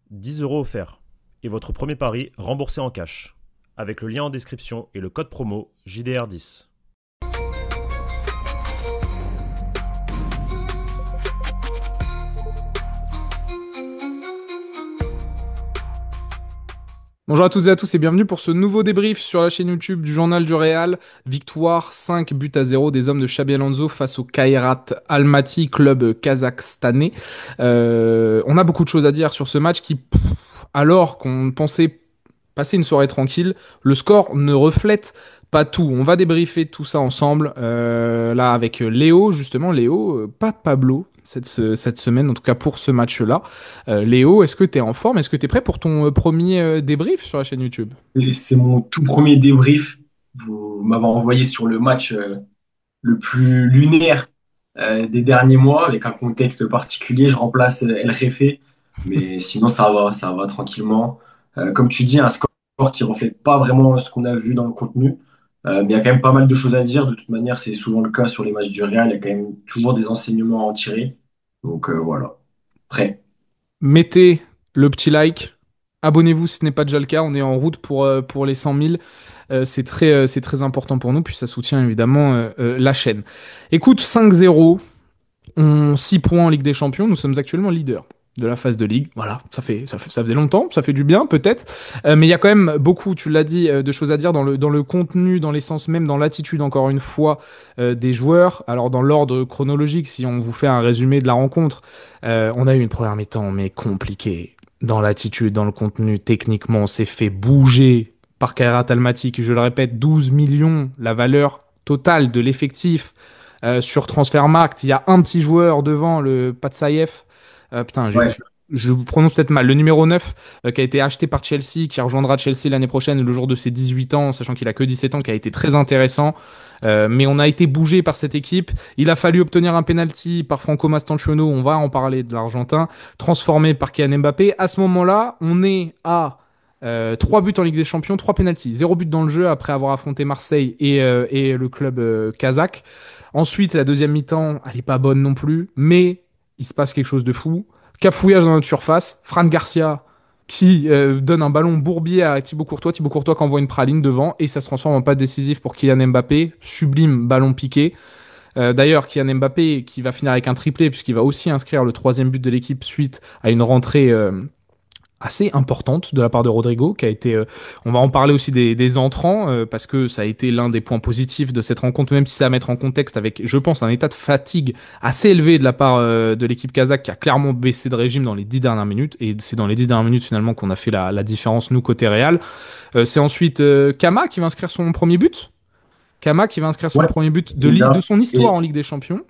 10 € offerts. Et votre premier pari remboursé en cash. Avec le lien en description et le code promo JDR10. Bonjour à toutes et à tous et bienvenue pour ce nouveau débrief sur la chaîne YouTube du Journal du Real. Victoire 5-0 des hommes de Xabi Alonso face au Kairat Almaty, club kazakhstanais. On a beaucoup de choses à dire sur ce match qui, alors qu'on pensait passer une soirée tranquille, le score ne reflète pas tout. On va débriefer tout ça ensemble, là avec Léo, justement. Léo, pas Pablo, cette semaine, en tout cas pour ce match-là. Léo, est-ce que tu es en forme? Est-ce que tu es prêt pour ton premier débrief sur la chaîne YouTube? Et c'est mon tout premier débrief. Vous m'avez envoyé sur le match le plus lunaire des derniers mois, avec un contexte particulier. Je remplace El Jefe, mais sinon ça va tranquillement. Comme tu dis, un score qui reflète pas vraiment ce qu'on a vu dans le contenu. Mais il y a quand même pas mal de choses à dire. De toute manière, c'est souvent le cas sur les matchs du Real. Il y a quand même toujours des enseignements à en tirer. Donc voilà, prêt. Mettez le petit like. Abonnez-vous si ce n'est pas déjà le cas. On est en route pour les 100 000. C'est très important pour nous, puis ça soutient évidemment la chaîne. Écoute, 5-0, 6 points en Ligue des Champions. Nous sommes actuellement leaders de la phase de Ligue. Voilà, ça faisait longtemps, ça fait du bien peut-être. Mais il y a quand même beaucoup, tu l'as dit, de choses à dire dans le contenu, dans l'essence même, dans l'attitude, encore une fois, des joueurs. Alors, dans l'ordre chronologique, si on vous fait un résumé de la rencontre, on a eu une première mi-temps, mais compliquée. Dans l'attitude, dans le contenu, techniquement, on s'est fait bouger par Kairat Almaty, qui, je le répète, 12 millions, la valeur totale de l'effectif sur Transfermarkt. Il y a un petit joueur devant, le Patsayev. Putain, Ouais, je prononce peut-être mal. Le numéro 9, qui a été acheté par Chelsea, qui rejoindra Chelsea l'année prochaine, le jour de ses 18 ans, sachant qu'il a que 17 ans, qui a été très intéressant. Mais on a été bougé par cette équipe. Il a fallu obtenir un penalty par Franco Mastantuono, on va en parler de l'Argentin, transformé par Kylian Mbappé. À ce moment-là, on est à 3 buts en Ligue des Champions, 3 penalties, 0 but dans le jeu après avoir affronté Marseille et le club kazakh. Ensuite, la deuxième mi-temps, elle est pas bonne non plus, mais il se passe quelque chose de fou. Cafouillage dans notre surface, Fran Garcia qui donne un ballon bourbier à Thibaut Courtois qui envoie une praline devant et ça se transforme en passe décisif pour Kylian Mbappé, sublime ballon piqué. D'ailleurs, Kylian Mbappé qui va finir avec un triplé puisqu'il va aussi inscrire le troisième but de l'équipe suite à une rentrée assez importante de la part de Rodrigo, qui a été, on va en parler aussi des entrants, parce que ça a été l'un des points positifs de cette rencontre, même si c'est à mettre en contexte avec, je pense, un état de fatigue assez élevé de la part de l'équipe kazakh, qui a clairement baissé de régime dans les 10 dernières minutes, et c'est dans les 10 dernières minutes finalement qu'on a fait la différence, nous, côté Real. C'est ensuite Kama qui va inscrire son premier but. Kama qui va inscrire son ouais, premier but de déjà. son histoire Et en Ligue des Champions.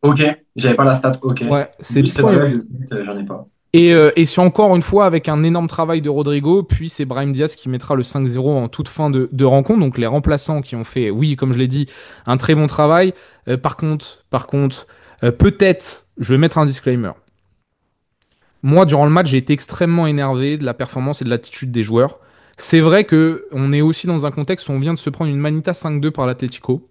ok, j'avais pas la stat, ok. Ouais, c'est Oui, le c'est premier vrai, but. le but, j'en ai pas. Et c'est encore une fois avec un énorme travail de Rodrigo, puis c'est Brahim Diaz qui mettra le 5-0 en toute fin de rencontre. Donc les remplaçants qui ont fait, oui, comme je l'ai dit, un très bon travail. Par contre, peut-être, je vais mettre un disclaimer. Moi, durant le match, j'ai été extrêmement énervé de la performance et de l'attitude des joueurs. C'est vrai que on est aussi dans un contexte où on vient de se prendre une Manita 5-2 par l'Atlético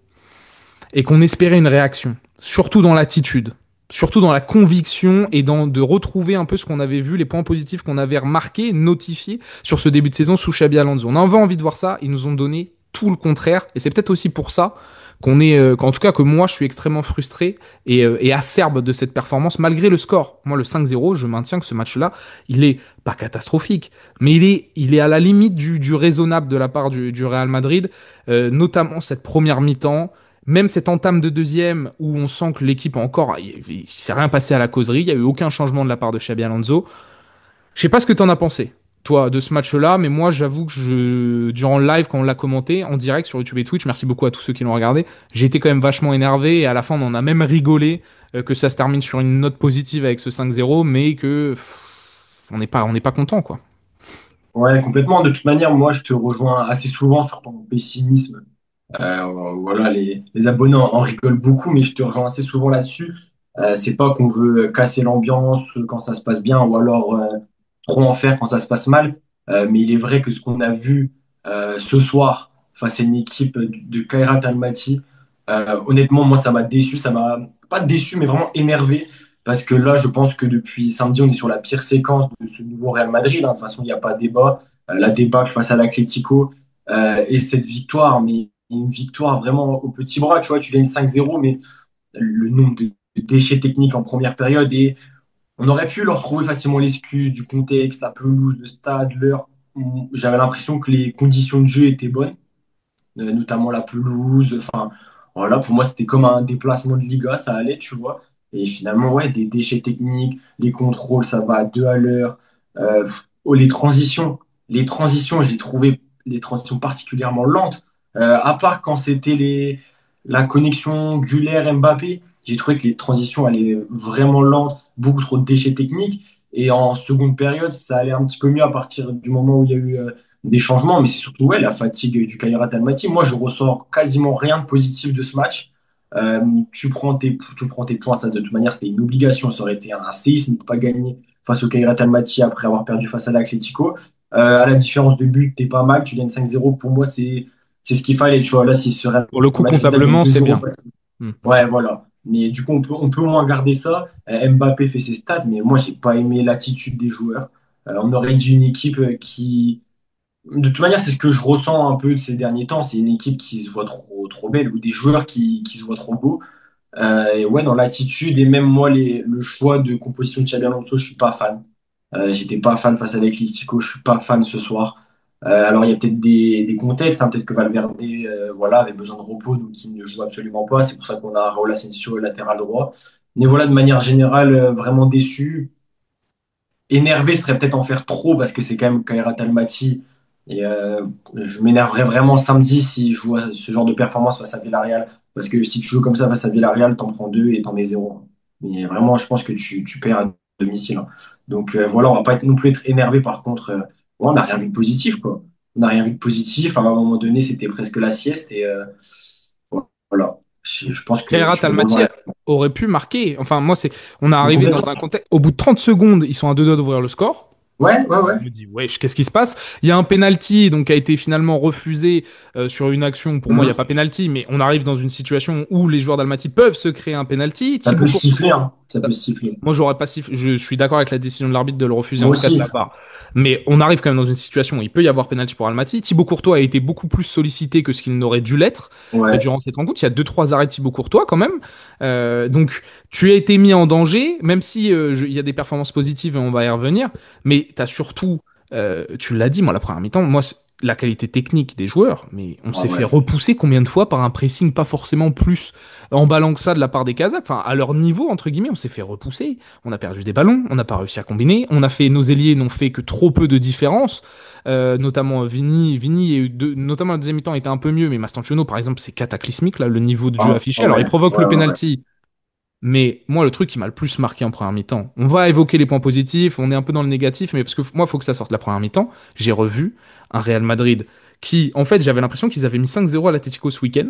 et qu'on espérait une réaction, surtout dans l'attitude, surtout dans la conviction et de retrouver un peu ce qu'on avait vu, les points positifs qu'on avait remarqués, notifiés sur ce début de saison sous Xabi Alonso. On avait envie de voir ça, ils nous ont donné tout le contraire, et c'est peut-être aussi pour ça qu'en tout cas que moi je suis extrêmement frustré et acerbe de cette performance malgré le score. Moi le 5-0, je maintiens que ce match-là, il est pas catastrophique, mais il est à la limite du raisonnable de la part du Real Madrid, notamment cette première mi-temps. Même cette entame de deuxième où on sent que l'équipe a encore, il s'est rien passé à la causerie, il n'y a eu aucun changement de la part de Xabi Alonso. Je sais pas ce que t'en as pensé, toi, de ce match-là, mais moi, j'avoue que durant le live, quand on l'a commenté en direct sur YouTube et Twitch, merci beaucoup à tous ceux qui l'ont regardé, j'ai été quand même vachement énervé et à la fin, on en a même rigolé que ça se termine sur une note positive avec ce 5-0, mais que on n'est pas content, quoi. Ouais, complètement. De toute manière, moi, je te rejoins assez souvent sur ton pessimisme. Voilà, les abonnés en rigolent beaucoup, mais je te rejoins assez souvent là-dessus. C'est pas qu'on veut casser l'ambiance quand ça se passe bien ou alors trop en faire quand ça se passe mal. Mais il est vrai que ce qu'on a vu ce soir face à une équipe de Kairat Almaty, honnêtement, moi, ça m'a déçu. Ça m'a pas déçu, mais vraiment énervé parce que là, je pense que depuis samedi, on est sur la pire séquence de ce nouveau Real Madrid, hein. De toute façon, il n'y a pas de débat. La débâcle face à l'Atlético et cette victoire, mais une victoire vraiment au petit bras, tu vois, tu gagnes 5-0, mais le nombre de déchets techniques en première période et on aurait pu leur trouver facilement l'excuse du contexte, la pelouse, le stade, l'heure. J'avais l'impression que les conditions de jeu étaient bonnes, notamment la pelouse. Enfin, voilà, pour moi, c'était comme un déplacement de Liga, ça allait, tu vois. Et finalement, ouais, des déchets techniques, les contrôles, ça va à 2 à l'heure. Euh, les transitions, j'ai trouvé les transitions particulièrement lentes. À part quand c'était la connexion Güler-Mbappé, j'ai trouvé que les transitions allaient vraiment lentes, beaucoup trop de déchets techniques. Et en seconde période, ça allait un petit peu mieux à partir du moment où il y a eu des changements, mais c'est surtout ouais, la fatigue du Kairat Almaty. Moi, je ressors quasiment rien de positif de ce match. Tu prends tes points, ça de toute manière, c'était une obligation. Ça aurait été un séisme de ne pas gagner face au Kairat Almaty après avoir perdu face à l'Atlético. À la différence de but, t'es pas mal, tu gagnes 5-0. Pour moi, c'est ce qu'il fallait. Tu vois, là, si ce Real Pour le coup, Madrid a gagné comptablement, c'est 2-0, bien. Hmm. ouais, voilà. Mais du coup, on peut au moins garder ça. Mbappé fait ses stats, mais moi, j'ai pas aimé l'attitude des joueurs. On aurait dit une équipe qui, de toute manière, c'est ce que je ressens un peu de ces derniers temps. C'est une équipe qui se voit trop, trop belle ou des joueurs qui se voient trop beaux. Et ouais, dans l'attitude et même moi, le choix de composition de Xabi Alonso, je suis pas fan. J'étais pas fan face à l'Atlético, je suis pas fan ce soir. Alors il y a peut-être des contextes, hein, peut-être que Valverde voilà, avait besoin de repos, donc il ne joue absolument pas. C'est pour ça qu'on a Raúl Asensio latéral droit. Mais voilà, de manière générale, vraiment déçu. Énervé serait peut-être en faire trop parce que c'est quand même Kairat Almaty. Et je m'énerverais vraiment samedi si je vois ce genre de performance face à Villarreal. Parce que si tu joues comme ça face à Villarreal, t'en prends deux et t'en mets zéro. Mais vraiment, je pense que tu perds à domicile, hein. Donc voilà, on va pas non plus être énervé par contre. Ouais, on n'a rien vu de positif, quoi. On n'a rien vu de positif. À un moment donné, c'était presque la sieste. Et voilà. Je pense que Kairat tu me Almaty rejoins. aurait pu marquer. Enfin, moi, on est arrivé dans un contexte. Au bout de 30 secondes, ils sont à deux doigts d'ouvrir le score. Ouais, ouais, ouais. Je me dis, wesh, qu'est-ce qui se passe? Il y a un penalty donc, qui a été finalement refusé sur une action. Pour moi, il n'y a Mhm. pas penalty, mais on arrive dans une situation où les joueurs d'Almaty peuvent se créer un penalty. Ça peut Thibaut siffler, Courtois, hein. Ça peut siffler. moi, j'aurais pas sifflé. Je suis d'accord avec la décision de l'arbitre de le refuser Moi en tout cas de aussi. la part. Mais on arrive quand même dans une situation où il peut y avoir penalty pour Almaty. Thibaut Courtois a été beaucoup plus sollicité que ce qu'il n'aurait dû l'être Ouais. durant cette rencontre. Il y a deux trois arrêts de Thibaut Courtois quand même. Donc tu as été mis en danger, même si il y a des performances positives et on va y revenir. Mais tu as surtout, tu l'as dit, moi la première mi-temps, moi la qualité technique des joueurs, mais on Ah s'est fait ouais. repousser combien de fois par un pressing pas forcément plus emballant que ça de la part des Kazakhs. Enfin, à leur niveau, entre guillemets, on s'est fait repousser. On a perdu des ballons, on n'a pas réussi à combiner. Nos ailiers n'ont fait que trop peu de différence. Notamment Vini. Notamment la deuxième mi-temps était un peu mieux, mais Mastantuono, par exemple, c'est cataclysmique, là, le niveau de jeu Ah, affiché. ah Alors, il ouais. provoque Ouais, le ouais, ouais. penalty. Mais moi, le truc qui m'a le plus marqué en première mi-temps, on va évoquer les points positifs, on est un peu dans le négatif, mais parce que moi, il faut que ça sorte la première mi-temps. J'ai revu un Real Madrid qui, en fait, j'avais l'impression qu'ils avaient mis 5-0 à l'Atlético ce week-end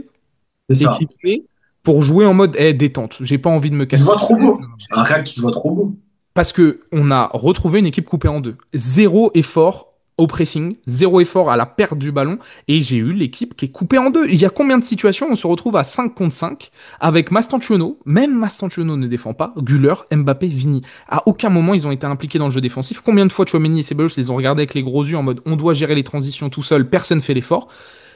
C'est et ça. qui venaient pour jouer en mode détente. J'ai pas envie de me Il se casser voit la trop tête. beau. Un Real qui se voit trop beau. Parce que on a retrouvé une équipe coupée en deux. Zéro effort au pressing, zéro effort à la perte du ballon, et j'ai eu l'équipe qui est coupée en deux. Il y a combien de situations où on se retrouve à 5 contre 5 avec Mastantuono, même Mastantuono ne défend pas, Güler, Mbappé, Vini. À aucun moment ils ont été impliqués dans le jeu défensif. Combien de fois Chouameni et Ceballos les ont regardés avec les gros yeux en mode on doit gérer les transitions tout seul, personne fait l'effort.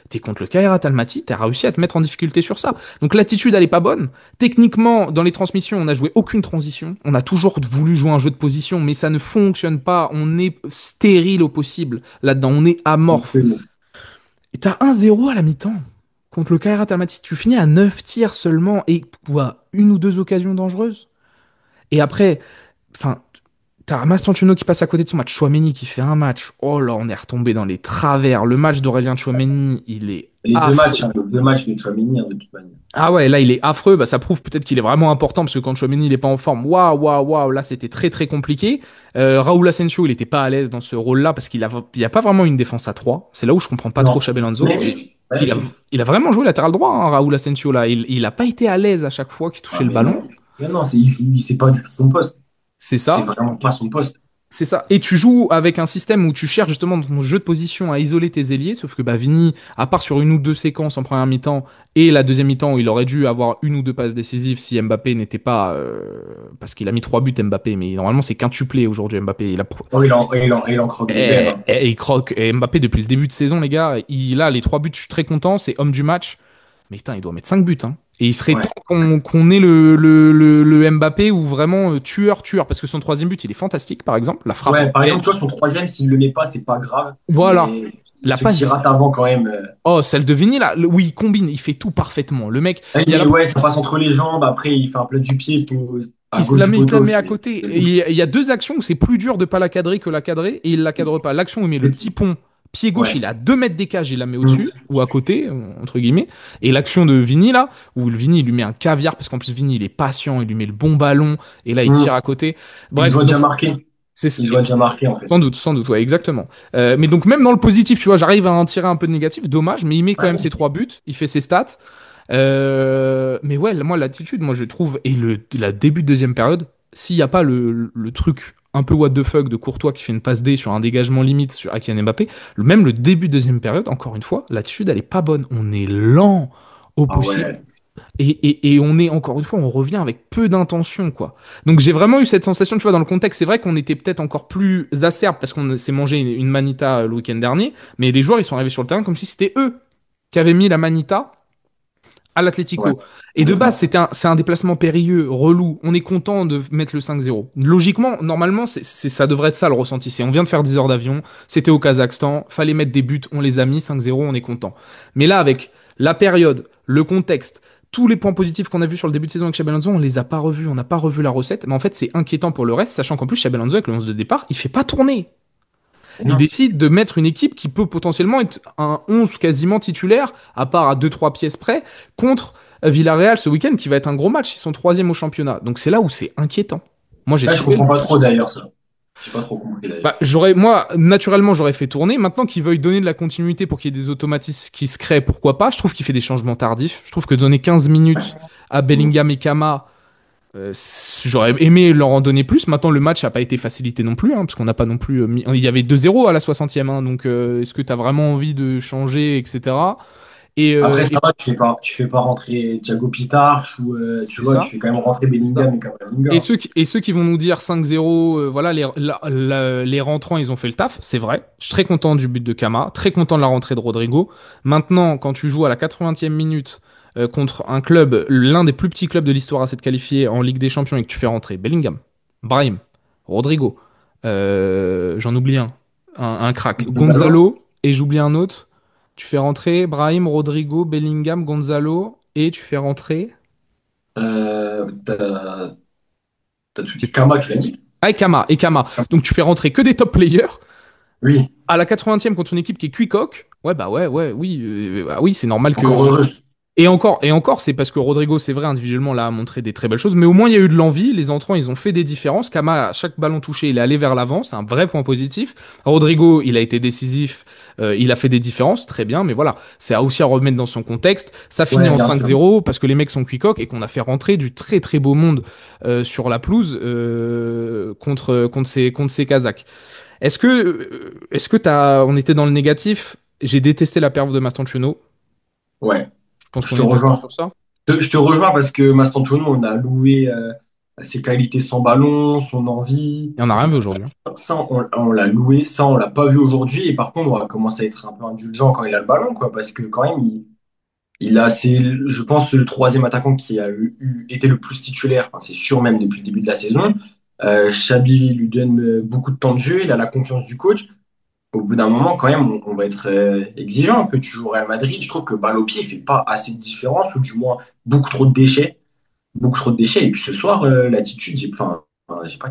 T'es contre le Kairat Almaty, t'as réussi à te mettre en difficulté sur ça. Donc l'attitude, elle est pas bonne. Techniquement, dans les transmissions, on n'a joué aucune transition. On a toujours voulu jouer un jeu de position, mais ça ne fonctionne pas. On est stérile au possible là-dedans. On est amorphe. Et t'as 1-0 à la mi-temps contre le Kairat Almaty. Tu finis à 9 tirs seulement et quoi, une ou deux occasions dangereuses. Et après, enfin, t'as Mastantuono qui passe à côté de son match. Chouameni qui fait un match. Oh là, on est retombé dans les travers. Le match d'Aurélien Chouameni, il est Les deux affreux. matchs, hein, les deux matchs de Tchouaméni, hein, de toute manière. Ah ouais, là il est affreux, bah ça prouve peut-être qu'il est vraiment important parce que quand Chouameni il est pas en forme, waouh waouh waouh, là c'était très très compliqué. Raúl Asensio il était pas à l'aise dans ce rôle-là parce qu'il y a pas vraiment une défense à 3. C'est là où je comprends pas trop Non. Xabi Alonso. Mais, Il a, ouais, il a vraiment joué latéral droit, hein, Raúl Asensio là. Il a pas été à l'aise à chaque fois qu'il touchait ah, le mais ballon. non. Mais non, il sait pas du tout son poste. C'est C'est ça. vraiment pas son poste. C'est ça. Et tu joues avec un système où tu cherches justement dans ton jeu de position à isoler tes ailiers, sauf que bah, Vini, à part sur une ou deux séquences en première mi-temps et la deuxième mi-temps où il aurait dû avoir une ou deux passes décisives si Mbappé n'était pas... parce qu'il a mis 3 buts Mbappé, mais normalement c'est quintuplé aujourd'hui Mbappé. Oh, il en croque des belles, hein. Il croque. Et Mbappé depuis le début de saison, les gars, il a les 3 buts, je suis très content, c'est homme du match. Mais putain, il doit mettre 5 buts, hein. Et il serait Ouais. temps qu'on ait le Mbappé ou vraiment tueur, parce que son troisième but, il est fantastique, par exemple. La frappe. Ouais, par exemple, tu vois, son troisième, s'il le met pas, c'est pas grave. Voilà. Mais La ce qui passe. rate avant, quand même. Oh, celle de Vini, là. Oui, il combine, il fait tout parfaitement. Le mec, Ah, il y a mais la- ouais, ça passe entre les jambes. Après, il fait un plat du pied à gauche du il te la poteau. met à côté. Et il y a deux actions où c'est plus dur de pas la cadrer que la cadrer, et il la cadre pas. L'action où il met le petit pont, pied gauche, Ouais. il est à 2 mètres des cages, il la met Mm. au-dessus, ou à côté, entre guillemets. Et l'action de Vini, là, où le Vini, il lui met un caviar, parce qu'en plus, Vini, il est patient, il lui met le bon ballon, et là, il Mm. tire à côté. Il se Bref, voit donc, déjà marqué. Il se voit déjà marqué, en fait. sans doute, ouais, exactement. Mais donc, même dans le positif, tu vois, j'arrive à en tirer un peu de négatif, dommage, mais il met quand même ses 3 buts, il fait ses stats. Mais ouais, moi, l'attitude, moi, je trouve, et la début de deuxième période, s'il n'y a pas le truc un peu what the fuck de Courtois qui fait une passe D sur un dégagement limite sur Kylian Mbappé, même le début de deuxième période, encore une fois, l'attitude, elle est pas bonne. On est lent au Ah possible. ouais. Et on est, encore une fois, on revient avec peu d'intention, quoi. Donc j'ai vraiment eu cette sensation, tu vois, dans le contexte, c'est vrai qu'on était peut-être encore plus acerbe parce qu'on s'est mangé une manita le week-end dernier, mais les joueurs, ils sont arrivés sur le terrain comme si c'était eux qui avaient mis la manita à Ouais. l'Atlético. Et de base, Complètement. c'est un déplacement périlleux, relou. On est content de mettre le 5-0. Logiquement, normalement, ça devrait être ça le ressenti. C'est on vient de faire 10 heures d'avion, c'était au Kazakhstan, fallait mettre des buts, on les a mis, 5-0, on est content. Mais là, avec la période, le contexte, tous les points positifs qu'on a vus sur le début de saison avec Xabi Alonso, on les a pas revus, on n'a pas revu la recette. Mais en fait, c'est inquiétant pour le reste, sachant qu'en plus, Xabi Alonso, avec le 11 de départ, il fait pas tourner. Et Il non. décide de mettre une équipe qui peut potentiellement être un 11 quasiment titulaire, à part à 2-3 pièces près, contre Villarreal ce week-end, qui va être un gros match. Ils sont troisième au championnat. Donc c'est là où c'est inquiétant. Moi, j'ai Là, je trouvé le comprends pas match. trop, d'ailleurs, ça. J'ai pas trop compris, d'ailleurs. Bah, moi, naturellement, j'aurais fait tourner. Maintenant qu'il veuille donner de la continuité pour qu'il y ait des automatismes qui se créent, pourquoi pas. Je trouve qu'il fait des changements tardifs. Je trouve que donner 15 minutes à Mm. Bellingham et Kama, j'aurais aimé leur en donner plus. Maintenant, le match n'a pas été facilité non plus, hein, parce qu'on n'a pas non plus il y avait 2-0 à la 60e, hein, donc est-ce que tu as vraiment envie de changer, etc. Après, ça Et va, tu fais pas rentrer Thiago Pitarch ou, tu c'est vois, tu ça, fais quand même rentrer c'est ça. Bellingham et Camavinga. Et ceux qui vont nous dire 5-0, voilà, les rentrants, ils ont fait le taf, c'est vrai. Je suis très content du but de Kama, très content de la rentrée de Rodrigo. Maintenant, quand tu joues à la 80e minute contre un club, l'un des plus petits clubs de l'histoire à s'être qualifié en Ligue des Champions et que tu fais rentrer Bellingham, Brahim, Rodrigo, j'en oublie un crack, Gonzalo, Gonzalo, et j'oublie un autre. Tu fais rentrer Brahim, Rodrigo, Bellingham, Gonzalo, et tu fais rentrer. t'as tout dit. Kama, tu l'as dit? Ah, et Kama. Donc tu fais rentrer que des top players. Oui, À la 80e contre une équipe qui est cuicoque. Ouais, bah ouais, oui. Bah oui, c'est normal que. encore heureux. Et encore, c'est parce que Rodrigo, c'est vrai, individuellement, là, a montré des très belles choses. Mais au moins, il y a eu de l'envie. Les entrants, ils ont fait des différences. Kama, à chaque ballon touché, il est allé vers l'avant. C'est un vrai point positif. Rodrigo, il a été décisif. Il a fait des différences. Très bien. Mais voilà, c'est aussi à remettre dans son contexte. Ça finit Ouais, en bien sûr. 5-0 parce que les mecs sont cuicoques et qu'on a fait rentrer du très très beau monde sur la pelouse contre ces Kazakhs. Est-ce que on était dans le négatif? J'ai détesté la perf de Mastantuono. Ouais, Je pense je qu'on te est d'accord rejoins. sur ça. Je te rejoins parce que Mastantuono, on a loué ses qualités sans ballon, son envie. Et on n'a rien vu aujourd'hui, hein. Ça, on l'a loué. Ça, on l'a pas vu aujourd'hui. Et par contre, on va commencer à être un peu indulgent quand il a le ballon, quoi. Parce que quand même, c'est, je pense, le troisième attaquant qui a été le plus titulaire. Enfin, c'est sûr même depuis le début de la saison. Xabi lui donne beaucoup de temps de jeu. Il a la confiance du coach. Au bout d'un moment, quand même, on va être exigeant. Que tu joues au Real Madrid, je trouve que balle au pied, il fait pas assez de différence, ou du moins beaucoup trop de déchets. Beaucoup trop de déchets. Et puis ce soir, l'attitude, j'ai pas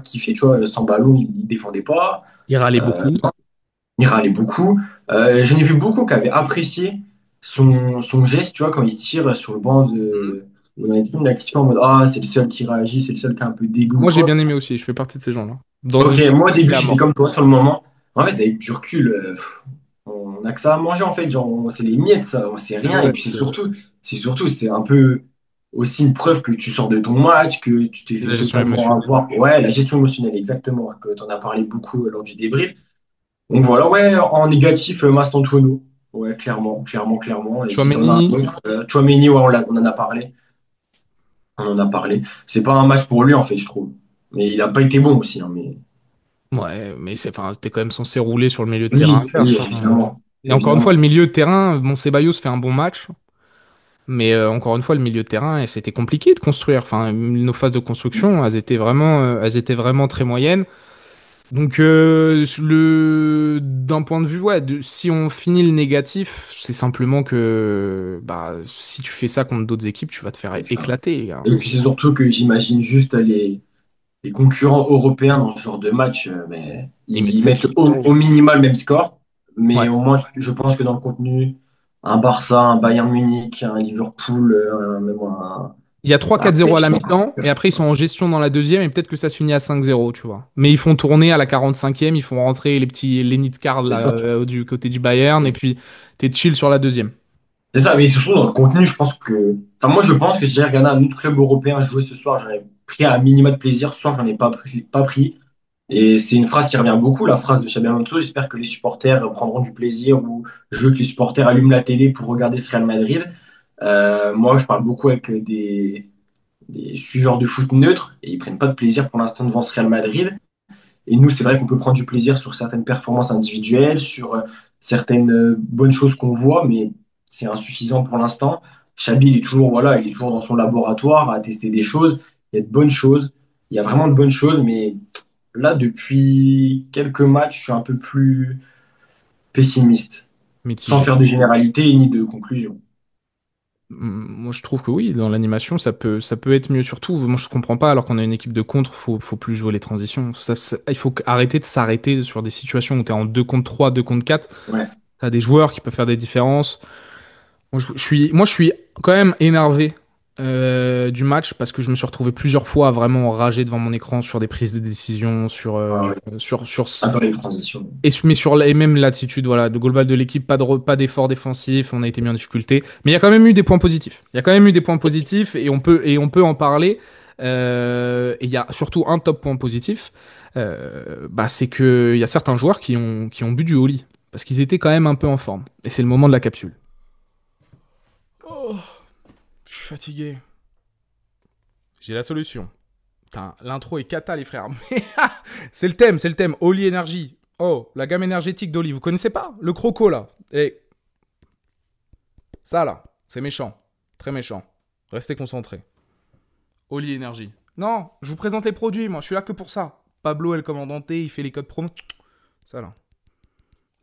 kiffé, tu vois. Sans ballon, il défendait pas. Il râlait Euh, beaucoup. il râlait beaucoup. J'en ai vu beaucoup qui avaient apprécié son geste, tu vois, quand il tire sur le banc Mhm. on a une activité en mode ah, c'est le seul qui réagit, c'est le seul qui a un peu d'égo, Moi, j'ai quoi. bien aimé aussi. Je fais partie de ces gens-là. Dans Ok, une moi au début, c'est à j'étais mort. comme toi sur le moment. En fait, avec du recul, on a que ça à manger, en fait. Genre, c'est les miettes, ça, c'est rien. Et Ouais, puis c'est surtout, c'est un peu. aussi une preuve que tu sors de ton match, que tu t'es fait La gestion totalement émotionnelle. avoir. Ouais, la gestion émotionnelle, exactement, que tu en as parlé beaucoup lors du débrief. Donc voilà, ouais, en négatif, Mastantuono. Ouais, clairement, clairement, clairement. Et si t'en as Tchouaméni, un autre, Tchouaméni, ouais, on en a parlé. On en a parlé. C'est pas un match pour lui, en fait, je trouve. Mais il a pas été bon aussi, hein, mais... ouais, mais enfin, t'es quand même censé rouler sur le milieu de terrain Oui, oui, adverse, hein. évidemment. Et encore une Évidemment. fois, le milieu de terrain, bon, Ceballos fait un bon match, mais encore une fois, le milieu de terrain, c'était compliqué de construire. Enfin, nos phases de construction, elles étaient vraiment très moyennes. Donc, d'un point de vue, ouais, si on finit le négatif, c'est simplement que, bah, si tu fais ça contre d'autres équipes, tu vas te faire C'est ça. éclater, les gars. Et puis c'est surtout que j'imagine juste les concurrents européens dans ce genre de match, mais Ils ils mettent. mettent au minimal le même score. Ouais. Mais au moins, je pense que dans le contenu, un Barça, un Bayern Munich, un Liverpool, même Il y a trois un 4-0 à la PSG. mi-temps, et après ils sont en gestion dans la deuxième, et peut-être que ça se finit à 5-0, tu vois. Mais ils font tourner à la 45e, ils font rentrer les petits Lenit Card C'est là, ça. du côté du Bayern, et puis t'es chill sur la deuxième. C'est ça, mais surtout dans le contenu, je pense que. Enfin, moi, je pense que si j'avais regardé un autre club européen jouer ce soir, j'aurais pris un minima de plaisir. Ce soir, j'en ai pas pris. Et c'est une phrase qui revient beaucoup, la phrase de Xabi Alonso. J'espère que les supporters prendront du plaisir ou je veux que les supporters allument la télé pour regarder ce Real Madrid. Moi, je parle beaucoup avec des suiveurs de foot neutres et ils prennent pas de plaisir pour l'instant devant ce Real Madrid. Et nous, c'est vrai qu'on peut prendre du plaisir sur certaines performances individuelles, sur certaines bonnes choses qu'on voit, mais c'est insuffisant pour l'instant. Xabi, il est toujours, voilà, il est toujours dans son laboratoire à tester des choses. Il y a de bonnes choses. Il y a vraiment de bonnes choses, mais là, depuis quelques matchs, je suis un peu plus pessimiste, sans Mitigé. faire de généralité ni de conclusion. Moi je trouve que oui, dans l'animation ça peut être mieux. Surtout, moi je comprends pas, alors qu'on a une équipe de contre, faut plus jouer les transitions. Il faut arrêter de s'arrêter sur des situations où t'es en 2 contre 3, 2 contre 4. Ouais. T'as des joueurs qui peuvent faire des différences. Moi, je suis quand même énervé du match parce que je me suis retrouvé plusieurs fois à vraiment enragé devant mon écran sur des prises de décision, Ah ouais. sur, Attends, les transitions. mais et même l'attitude, voilà, de global de l'équipe, pas d'effort défensif, on a été mis en difficulté. Mais il y a quand même eu des points positifs. Il y a quand même eu des points positifs et on peut en parler. Et il y a surtout un top point positif, bah, c'est que il y a certains joueurs qui ont bu du Oli parce qu'ils étaient quand même un peu en forme. Et c'est le moment de la capsule. Oh, je suis fatigué. J'ai la solution. Putain, l'intro est cata, les frères. Mais c'est le thème, c'est le thème. Oli Energy. Oh, la gamme énergétique d'Oli. Vous connaissez pas? Le croco, là. Et ça, là, c'est méchant. Très méchant. Restez concentrés. Oli Energy. Non, je vous présente les produits, moi. Je suis là que pour ça. Pablo El Commandante, il fait les codes promo. Ça, là.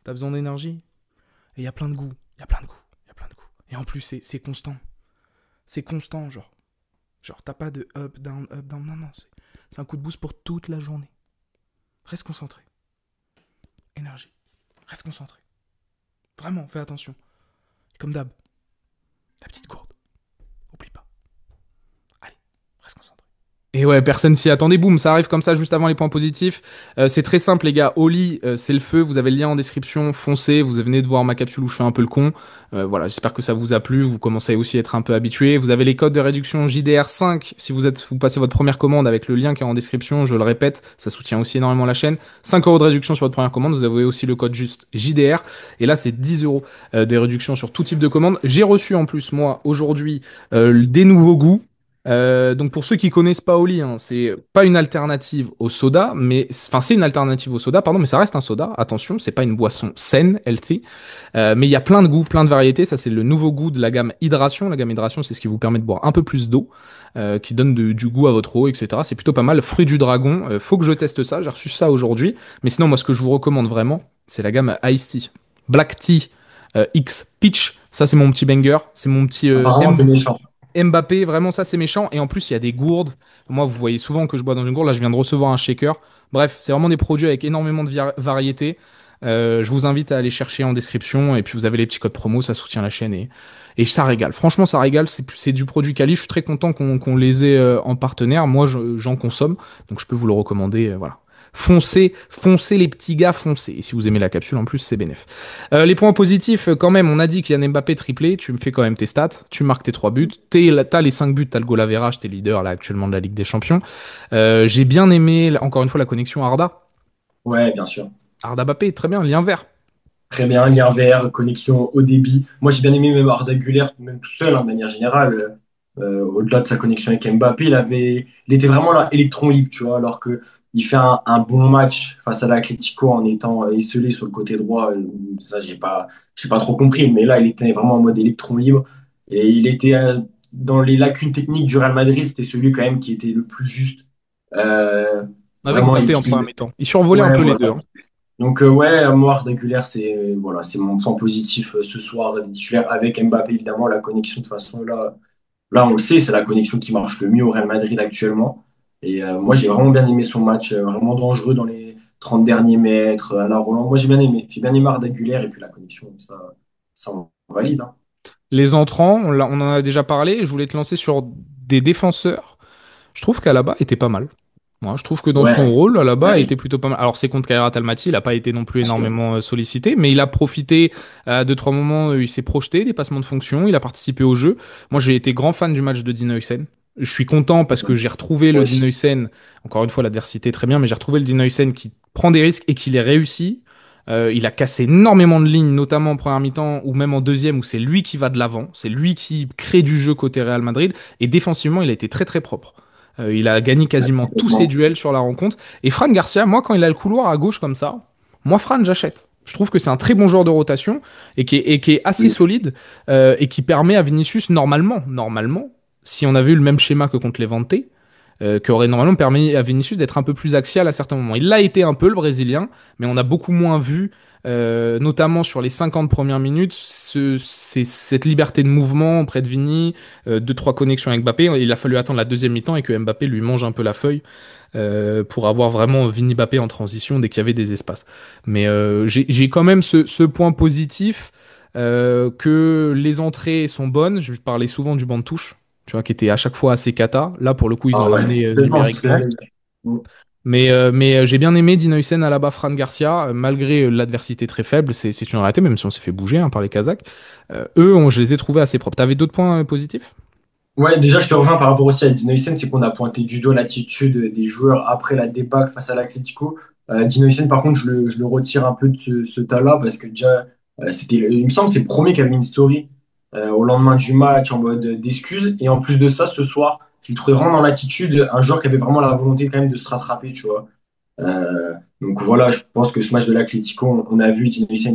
T'as besoin d'énergie? Et il y a plein de goûts. Il y a plein de goûts. Il y a plein de goûts. Et en plus, c'est constant. C'est constant, genre. Genre, t'as pas de up, down, up, down. Non, non. C'est un coup de boost pour toute la journée. Reste concentré. Énergie. Reste concentré. Vraiment, fais attention. Et comme d'hab, la petite gourde. Oublie pas. Allez, reste concentré. Et ouais, personne s'y attendait. Boum, ça arrive comme ça juste avant les points positifs. C'est très simple, les gars. Oli, c'est le feu. Vous avez le lien en description. Foncez. Vous venez de voir ma capsule où je fais un peu le con. Voilà, j'espère que ça vous a plu. Vous commencez aussi à être un peu habitué. Vous avez les codes de réduction JDR5. Si vous passez votre première commande avec le lien qui est en description, je le répète, ça soutient aussi énormément la chaîne. 5 euros de réduction sur votre première commande. Vous avez aussi le code juste JDR. Et là, c'est 10 euros de réduction sur tout type de commande. J'ai reçu en plus, moi, aujourd'hui, des nouveaux goûts. Donc pour ceux qui connaissent pas Oli, hein, c'est pas une alternative au soda, mais enfin c'est une alternative au soda, pardon, mais ça reste un soda. Attention, c'est pas une boisson saine, healthy. Mais il y a plein de goûts, plein de variétés. Ça c'est le nouveau goût de la gamme Hydration. La gamme Hydration, c'est ce qui vous permet de boire un peu plus d'eau, qui donne du goût à votre eau, etc. C'est plutôt pas mal. Fruit du dragon. Faut que je teste ça. J'ai reçu ça aujourd'hui. Mais sinon, moi, ce que je vous recommande vraiment, c'est la gamme Ice Tea, Black Tea X Peach. Ça c'est mon petit banger. C'est mon petit Apparemment, c'est méchant. Mbappé, vraiment ça c'est méchant. Et en plus il y a des gourdes. Moi vous voyez souvent que je bois dans une gourde. Là je viens de recevoir un shaker. Bref, c'est vraiment des produits avec énormément de variété. Je vous invite à aller chercher en description. Et puis vous avez les petits codes promo, ça soutient la chaîne. Et ça régale. Franchement ça régale. C'est du produit quali. Je suis très content qu'on les ait en partenaire. Moi j'en consomme. Donc je peux vous le recommander. Voilà. Foncez, foncez les petits gars, foncez. Et si vous aimez la capsule, en plus, c'est bénef. Les points positifs, quand même, on a dit Kylian Mbappé triplé. Tu me fais quand même tes stats. Tu marques tes 3 buts. T'as les 5 buts, t'as le goal average, t'es leader là actuellement de la Ligue des Champions. J'ai bien aimé, encore une fois, la connexion Arda. Ouais, bien sûr. Arda Mbappé, très bien, lien vert. Très bien, lien vert, connexion haut débit. Moi, j'ai bien aimé même Arda Güler, même tout seul, hein, de manière générale. Au-delà de sa connexion avec Mbappé, il était vraiment là, électron libre, tu vois, alors que il fait un bon match face à l'Atlético en étant esselé sur le côté droit. Ça, j'ai pas trop compris, mais là, il était vraiment en mode électron libre. Et il était dans les lacunes techniques du Real Madrid, c'était celui quand même qui était le plus juste. Euh, Avec vraiment, Mbappé en première mi-temps. Il survolait un ouais, peu les voilà. deux, hein. Donc ouais, moi Arda Güler, c'est mon point positif ce soir titulaire avec Mbappé évidemment la connexion de toute façon là on le sait, c'est la connexion qui marche le mieux au Real Madrid actuellement. Et moi j'ai vraiment bien aimé son match, vraiment dangereux dans les 30 derniers mètres à la Roland. Moi j'ai bien aimé Arda Güler et puis la connexion ça on valide, hein. Les entrants, on en a déjà parlé. Je voulais te lancer sur des défenseurs. Je trouve qu'Alaba était pas mal. Moi, je trouve que dans son Ouais, rôle, Alaba ouais, était plutôt pas mal. Alors, c'est contre Kairat Almaty, il n'a pas été non plus bien sûr. énormément sollicité, mais il a profité à deux, trois moments, il s'est projeté, des passements de fonction, il a participé au jeu. Moi, j'ai été grand fan du match de Dina Hussein. Je suis content parce que j'ai retrouvé Moi le Dina aussi. Hussein, encore une fois, l'adversité très bien, mais j'ai retrouvé le Dina Hussein qui prend des risques et qui les réussit. Il a cassé énormément de lignes, notamment en première mi-temps ou même en deuxième, où c'est lui qui va de l'avant, c'est lui qui crée du jeu côté Real Madrid. Et défensivement, il a été très très propre. Il a gagné Ouais, quasiment tous ses complètement. duels sur la rencontre. Et Fran Garcia, moi, quand il a le couloir à gauche comme ça, moi, Fran, j'achète. Je trouve que c'est un très bon joueur de rotation et qui est assez Oui. solide et qui permet à Vinicius, normalement, si on avait eu le même schéma que contre Levante, qui aurait normalement permis à Vinicius d'être un peu plus axial à certains moments. Il l'a été un peu, le Brésilien, mais on a beaucoup moins vu, notamment sur les 50 premières minutes, cette liberté de mouvement auprès de Vini, deux, trois connexions avec Mbappé. Il a fallu attendre la deuxième mi-temps et que Mbappé lui mange un peu la feuille pour avoir vraiment Vini Mbappé en transition dès qu'il y avait des espaces. Mais j'ai quand même ce point positif que les entrées sont bonnes. Je parlais souvent du banc de touche, tu vois, qui était à chaque fois assez cata. Là, pour le coup, ils ont Ah ouais, ramené complètement, c'est ce que numériquement. j'allais dire. Mais j'ai bien aimé Dina Hussein à la bas Fran Garcia, malgré l'adversité très faible, c'est une réalité, même si on s'est fait bouger hein, par les Kazakhs. Je les ai trouvés assez propres. T'avais d'autres points positifs? Ouais, déjà, je te rejoins par rapport aussi à Dino Hussein, c'est qu'on a pointé du doigt l'attitude des joueurs après la débâcle face à l'Atlético. Dino Hussein, par contre, je le retire un peu de ce tas-là parce que déjà, il me semble que c'est le premier qui avait mis une story au lendemain du match en mode d'excuses. Et en plus de ça, ce soir, je l'ai trouvé vraiment dans l'attitude, un joueur qui avait vraiment la volonté quand même de se rattraper, tu vois. Donc voilà, je pense que ce match de l'Atlético, on a vu, Dino Hussein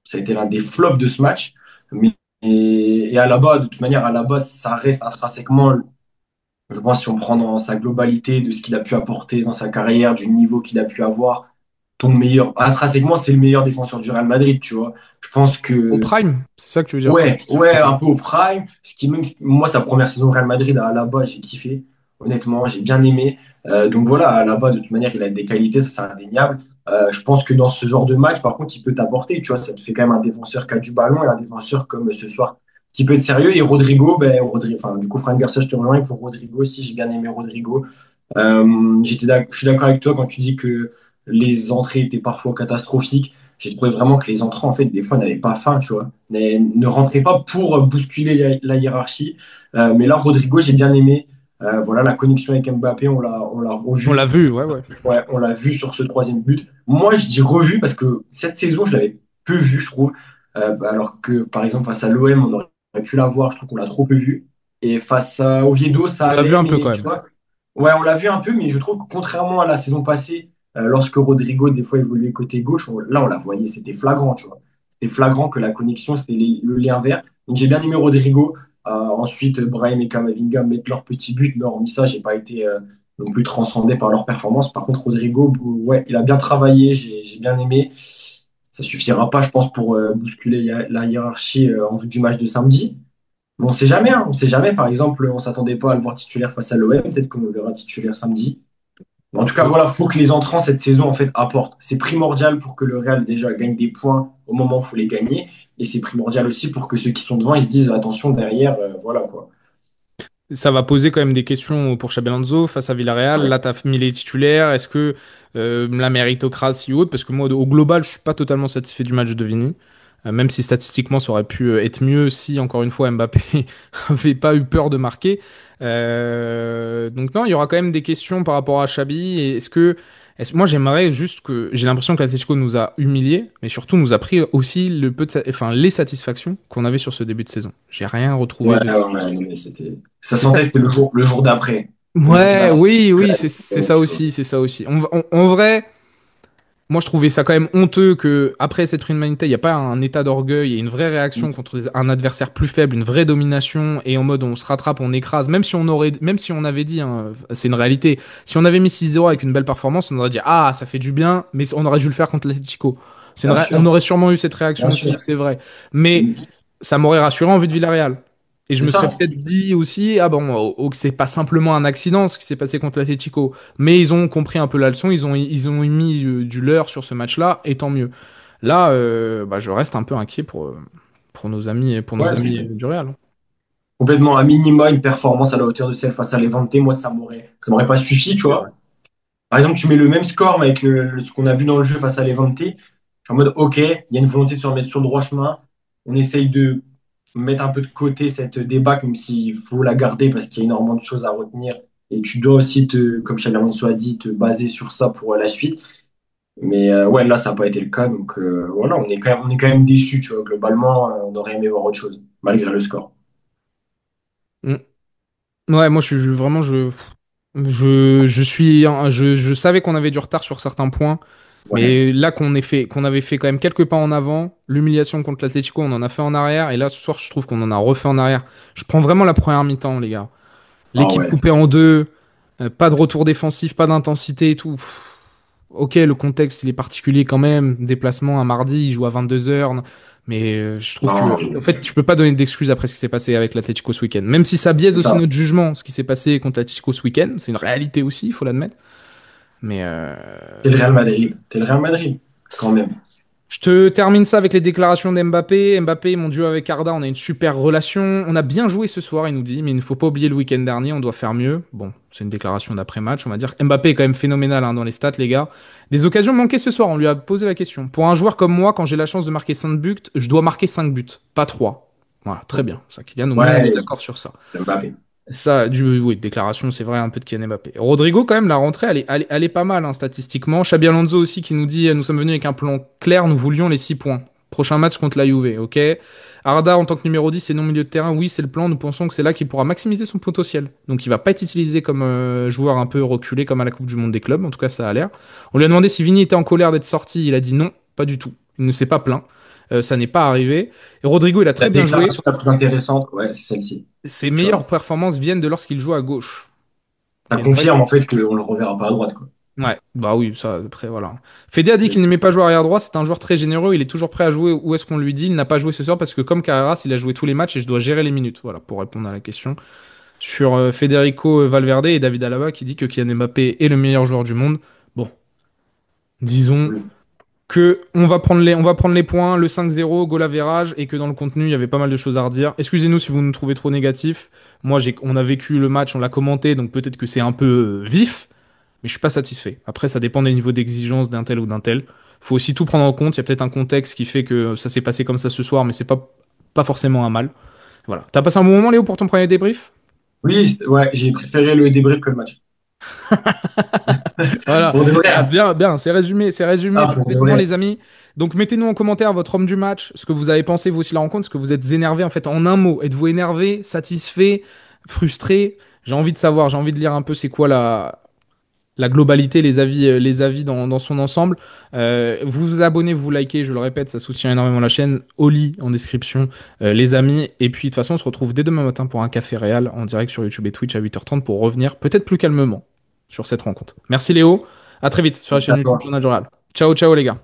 ça a été l'un des flops de ce match. Mais, et à la base, de toute manière, à la base, ça reste intrinsèquement, je pense, si on prend dans sa globalité de ce qu'il a pu apporter dans sa carrière, du niveau qu'il a pu avoir, ton meilleur, intrinsèquement, c'est le meilleur défenseur du Real Madrid, tu vois. Je pense Au que prime, c'est ça que tu veux dire? ouais, un peu au prime. Ce qui même, moi, sa première saison au Real Madrid à Alaba, j'ai kiffé. Honnêtement, j'ai bien aimé. Donc voilà, Alaba, de toute manière, il a des qualités, ça c'est indéniable. Je pense que dans ce genre de match, par contre, il peut t'apporter. Tu vois, ça te fait quand même un défenseur qui a du ballon et un défenseur comme ce soir qui peut être sérieux. Et Rodrigo, enfin, du coup, Franck Garcia, je te rejoins. Et pour Rodrigo aussi, j'ai bien aimé Rodrigo. Je suis d'accord avec toi quand tu dis que les entrées étaient parfois catastrophiques. J'ai trouvé vraiment que les entrants, en fait, des fois, n'avaient pas faim, tu vois. Ne rentraient pas pour bousculer la hiérarchie. Mais là, Rodrigo, j'ai bien aimé. Voilà, la connexion avec Mbappé, on l'a On l'a revu. vu, ouais, ouais. Ouais, on l'a vu sur ce troisième but. Moi, je dis revu parce que cette saison, je l'avais peu vu, je trouve. Alors que, par exemple, face à l'OM, on aurait pu la voir. Je trouve qu'on l'a trop peu vu. Et face à Oviedo, ça On l'a vu allait, un peu mais quand tu même. vois, ouais, on l'a vu un peu, mais je trouve que contrairement à la saison passée, lorsque Rodrigo, des fois, évoluait côté gauche, là, on la voyait, c'était flagrant, tu vois. C'était flagrant que la connexion, c'était le lien vert. Donc, j'ai bien aimé Rodrigo. Ensuite, Brahim et Kamavinga mettent leur petit but, mais hormis ça, j'ai pas été non plus transcendé par leur performance. Par contre, Rodrigo, ouais, il a bien travaillé, j'ai bien aimé. Ça suffira pas, je pense, pour bousculer la hiérarchie en vue du match de samedi. Mais on sait jamais, hein, on sait jamais. Par exemple, on s'attendait pas à le voir titulaire face à l'OM. Peut-être qu'on le verra titulaire samedi. Mais en tout cas, Et voilà, faut que les entrants cette saison en fait apportent. C'est primordial pour que le Real déjà gagne des points au moment où il faut les gagner. Et c'est primordial aussi pour que ceux qui sont devant, ils se disent attention derrière, voilà quoi. ça va poser quand même des questions pour Xabi Alonso face à Villarreal. Ouais. Là, t'as mis les titulaires. Est-ce que la méritocratie ou autre? Parce que moi, au global, je suis pas totalement satisfait du match de Vini. Même si statistiquement, ça aurait pu être mieux si, encore une fois, Mbappé avait pas eu peur de marquer. Donc non, il y aura quand même des questions par rapport à Xabi. Et moi, j'aimerais juste que... J'ai l'impression que l'Atlético nous a humiliés, mais surtout nous a pris aussi enfin, les satisfactions qu'on avait sur ce début de saison. J'ai rien retrouvé Ouais, de... ouais, ouais, mais ça C'est ça. sentait que c'était le jour d'après. Le jour Ouais, d'après. oui, oui, c'est ça Tu vois. aussi, c'est ça aussi. En vrai, moi je trouvais ça quand même honteux que après cette prime humanité, il n'y a pas un état d'orgueil et une vraie réaction contre un adversaire plus faible, une vraie domination et en mode on se rattrape, on écrase. Même si on avait dit, hein, c'est une réalité, si on avait mis 6-0 avec une belle performance, on aurait dit ah ça fait du bien, mais on aurait dû le faire contre l'Atlético. Bien On sûr, aurait sûrement eu cette réaction bien aussi, sûr. c'est vrai. Mais ça m'aurait rassuré en vue de Villarreal. Et je C'est me serais ça. peut-être dit aussi, ah bon, que c'est pas simplement un accident ce qui s'est passé contre l'Atlético. Mais ils ont compris un peu la leçon, ils ont mis du leur sur ce match-là, et tant mieux. Là, bah, je reste un peu inquiet pour nos Ouais, amis du Real. complètement. À minima, une performance à la hauteur de celle face à Levante, moi, ça m'aurait pas suffi, tu vois. Par exemple, tu mets le même score, mais avec ce qu'on a vu dans le jeu face à Levante. Je suis en mode, OK, il y a une volonté de se remettre sur le droit chemin. On essaye de mettre un peu de côté cette débâcle, même s'il faut la garder parce qu'il y a énormément de choses à retenir. Et tu dois aussi, comme Xabi Alonso a dit, te baser sur ça pour la suite. Mais ouais, là, ça n'a pas été le cas. Donc voilà, on est quand même déçus, tu vois. Globalement, on aurait aimé voir autre chose, malgré le score. Mm. Ouais, moi, vraiment, je savais qu'on avait du retard sur certains points. Ouais. Mais là qu'on avait fait quand même quelques pas en avant, l'humiliation contre l'Atlético, on en a fait en arrière, et là ce soir je trouve qu'on en a refait en arrière. Je prends vraiment la première mi-temps, les gars. Ah L'équipe ouais. coupée en deux, pas de retour défensif, pas d'intensité et tout. Ok, le contexte il est particulier quand même. Déplacement un mardi, il joue à 22 h. Mais je trouve que, Non, en fait, tu peux pas donner d'excuses après ce qui s'est passé avec l'Atlético ce week-end. Même si ça biaise c'est aussi ça. notre jugement, ce qui s'est passé contre l'Atlético ce week-end, c'est une réalité aussi, il faut l'admettre. Mais T'es le Real Madrid. T'es le Real Madrid, quand même. je te termine ça avec les déclarations d'Mbappé. Mbappé, mon duo avec Arda, on a une super relation. On a bien joué ce soir, il nous dit, mais il ne faut pas oublier le week-end dernier, on doit faire mieux. Bon, c'est une déclaration d'après-match, on va dire. Mbappé est quand même phénoménal hein, dans les stats, les gars. Des occasions manquées ce soir, on lui a posé la question. Pour un joueur comme moi, quand j'ai la chance de marquer 5 buts, je dois marquer 5 buts, pas 3. Voilà, très bien. Ça, Kylian, au moins, on est Ouais, d'accord sur ça. Mbappé. Ça, oui, déclaration, c'est vrai, un peu de Kylian Mbappé. Rodrigo, quand même, la rentrée, elle est pas mal, hein, statistiquement. Xabi Alonso aussi qui nous dit, nous sommes venus avec un plan clair, nous voulions les 6 points. Prochain match contre la Juve, ok. Arda, en tant que numéro 10 et non milieu de terrain, oui, c'est le plan. Nous pensons que c'est là qu'il pourra maximiser son potentiel. Donc, il va pas être utilisé comme joueur un peu reculé, comme à la Coupe du Monde des clubs. En tout cas, ça a l'air. On lui a demandé si Vini était en colère d'être sorti. Il a dit non, pas du tout. Il ne s'est pas plaint. Ça n'est pas arrivé. Et Rodrigo, il a La très bien joué. déclaration la plus intéressante, ouais, c'est celle-ci. Ses Tu vois. meilleures performances viennent de lorsqu'il joue à gauche. Ça Il y a une vraie. confirme en fait qu'on le reverra pas à droite, quoi. Ouais, bah oui, ça, après, voilà. Fede a dit C'est- qu'il n'aimait pas jouer arrière droit, c'est un joueur très généreux, il est toujours prêt à jouer où est-ce qu'on lui dit, il n'a pas joué ce soir parce que comme Carreras, il a joué tous les matchs et je dois gérer les minutes. Voilà, pour répondre à la question. Sur Federico Valverde et David Alaba qui dit que Kylian Mbappé est le meilleur joueur du monde. Bon, disons que on va prendre les points, le 5-0, goal average, et que dans le contenu, il y avait pas mal de choses à redire. Excusez-nous si vous nous trouvez trop négatifs. Moi, on a vécu le match, on l'a commenté, donc peut-être que c'est un peu vif. Mais je suis pas satisfait. Après, ça dépend des niveaux d'exigence d'un tel ou d'un tel. Faut aussi tout prendre en compte. Il y a peut-être un contexte qui fait que ça s'est passé comme ça ce soir, mais c'est pas forcément un mal. Voilà. T'as passé un bon moment, Léo, pour ton premier débrief? Oui, ouais, j'ai préféré le débrief que le match. Voilà. Pour de vrai, Ah, hein. bien, bien. C'est résumé Ah, pour de parfaitement, vrai. les amis. Donc, mettez-nous en commentaire votre homme du match, ce que vous avez pensé, vous aussi, la rencontre, ce que vous êtes énervé, en fait, en un mot. Êtes-vous énervé, satisfait, frustré? J'ai envie de savoir, j'ai envie de lire un peu c'est quoi la globalité, les avis dans son ensemble. Vous vous abonnez, vous likez, je le répète, ça soutient énormément la chaîne. Oli en description, les amis. Et puis de toute façon, on se retrouve dès demain matin pour un café réel en direct sur YouTube et Twitch à 8h30 pour revenir peut-être plus calmement sur cette rencontre. Merci Léo, à très vite sur la Merci à chaîne YouTube toi. Journal du Real. Ciao, ciao les gars.